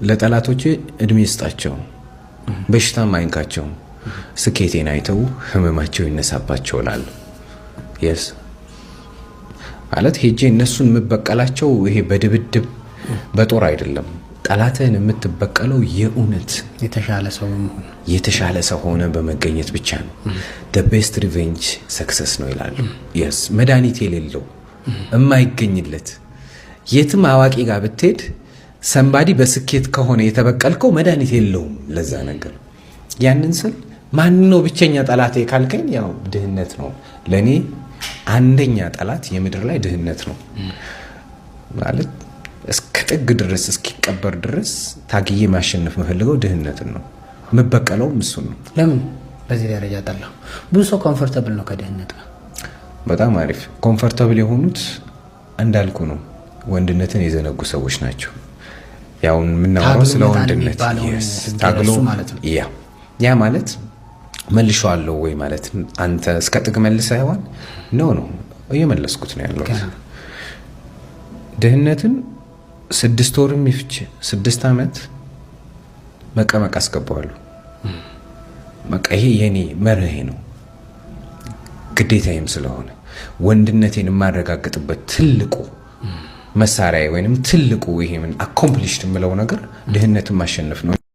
ለጠላቶቼ እድሜ ይስጣቸው በሽታም አይንካቸው ስኬቴን አይተው ህመማቸው ይነሳባቸው ላሉ yes ማለት ሄጄ እነሱን መበቀላቸው ይሄ በድብድብ በጦር አይደለም ጠላትህን የምትበቀለው የኡነት የተሻለ ሰው ሆነ በመገኘት ብቻ ነው the best revenge success ነው ይላሉ yes መድኃኒት የሌለው የማይገኝለት የትም አዋቂ ጋር ብትሄድ somebody በስኬት ከሆነ የተበቀልከው መድኃኒት የለውም ለዛ ነገር ያንን ስል ማን ነው ብቸኛ ጠላቴ ካልከኝ ያው ድህነት ነው ለኔ አንደኛ ጠላት የምድር ላይ ድህነት ነው ማለት እስከ ጥግ ድረስ እስኪቀበር ድረስ ታግዬ ማሸነፍ መፈልገው ድህነትን ነው መበቀለው እሱን ነው ለምን በዚህ ደረጃ ጠላው ብዙ ሰው ኮምፎርታብል ነው ከድህነት ጋር በጣም አሪፍ ኮምፎርታብል የሆኑት እንዳልኩ ነው ወንድነትን የዘነጉ ሰዎች ናቸው ያው ምናወራው ስለ ወንድነት ታግሎ ማለት ነው ያ ማለት መልሻለሁ ወይ ማለት አንተ እስከ ጥግ መልሰህ አይዋን ነው እየመለስኩት ነው ያለው ድህነትን 6 ወርም ይፍች 6 አመት መቀመቅ አስገባዋለሁ በቃ ይሄ የኔ መርሄ ነው ግዴታዬም ስለሆነ ወንድነቴን ማረጋግጥበት ትልቁ መሳሪያ ወይንም ትልቁ ይሄ ምን አኮምፕሊሽድ ምለው ነገር ድህነትን ማሸነፍ ነው